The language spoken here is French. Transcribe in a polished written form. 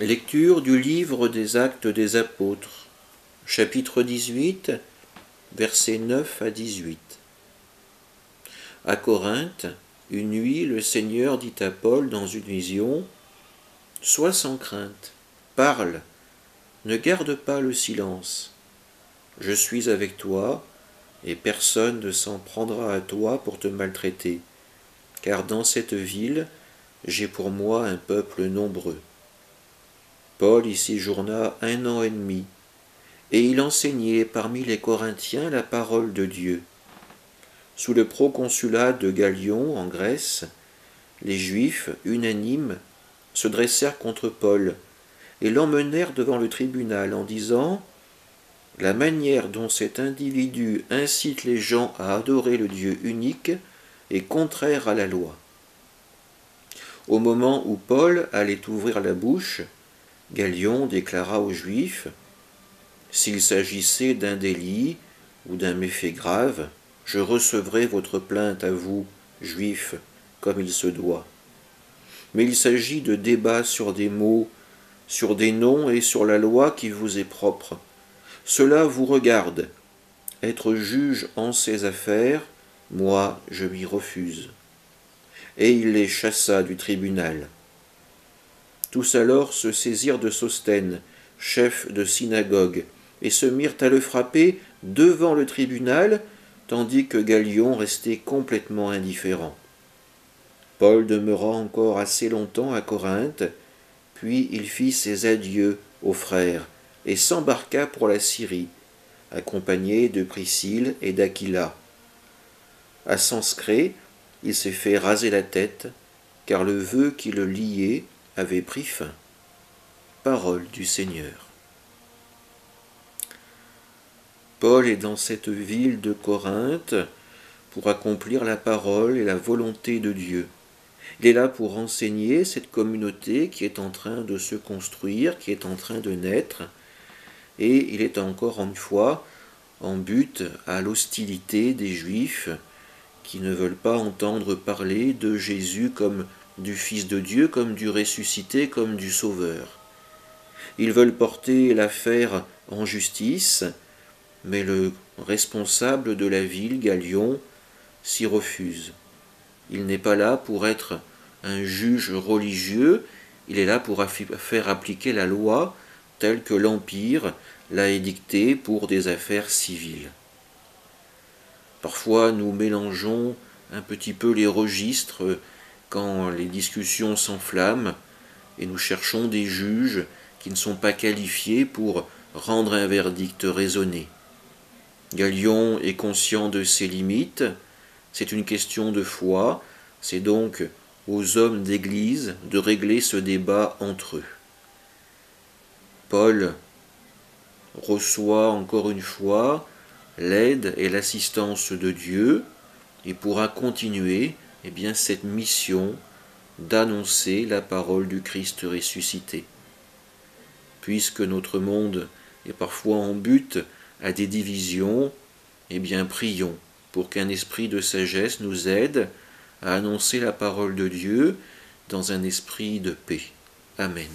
Lecture du livre des Actes des Apôtres, chapitre 18, versets 9 à 18. À Corinthe, une nuit, le Seigneur dit à Paul dans une vision : « Sois sans crainte, parle, ne garde pas le silence. Je suis avec toi, et personne ne s'en prendra à toi pour te maltraiter, car dans cette ville, j'ai pour moi un peuple nombreux. » Paul y séjourna 1 an et demi, et il enseignait parmi les Corinthiens la parole de Dieu. Sous le proconsulat de Gallion en Grèce, les Juifs, unanimes, se dressèrent contre Paul et l'emmenèrent devant le tribunal en disant : « La manière dont cet individu incite les gens à adorer le Dieu unique est contraire à la loi. » Au moment où Paul allait ouvrir la bouche, Gallion déclara aux Juifs : « S'il s'agissait d'un délit ou d'un méfait grave, je recevrai votre plainte à vous, Juifs, comme il se doit. Mais il s'agit de débats sur des mots, sur des noms et sur la loi qui vous est propre. Cela vous regarde. Être juge en ces affaires, moi, je m'y refuse. » Et il les chassa du tribunal. Tous alors se saisirent de Sosthène, chef de synagogue, et se mirent à le frapper devant le tribunal, tandis que Gallion restait complètement indifférent. Paul demeura encore assez longtemps à Corinthe, puis il fit ses adieux aux frères et s'embarqua pour la Syrie, accompagné de Priscille et d'Aquila. À Cenchréa, il s'est fait raser la tête, car le vœu qui le liait avait pris fin. Parole du Seigneur. Paul est dans cette ville de Corinthe pour accomplir la parole et la volonté de Dieu. Il est là pour enseigner cette communauté qui est en train de se construire, qui est en train de naître, et il est encore une fois en but à l'hostilité des Juifs qui ne veulent pas entendre parler de Jésus comme du Fils de Dieu, comme du ressuscité, comme du Sauveur. Ils veulent porter l'affaire en justice, mais le responsable de la ville, Gallion, s'y refuse. Il n'est pas là pour être un juge religieux, il est là pour faire appliquer la loi telle que l'Empire l'a édictée pour des affaires civiles. Parfois, nous mélangeons un petit peu les registres quand les discussions s'enflamment et nous cherchons des juges qui ne sont pas qualifiés pour rendre un verdict raisonné. Gallion est conscient de ses limites, c'est une question de foi, c'est donc aux hommes d'Église de régler ce débat entre eux. Paul reçoit encore une fois l'aide et l'assistance de Dieu et pourra continuer cette mission d'annoncer la parole du Christ ressuscité. Puisque notre monde est parfois en butte à des divisions, prions pour qu'un esprit de sagesse nous aide à annoncer la parole de Dieu dans un esprit de paix. Amen.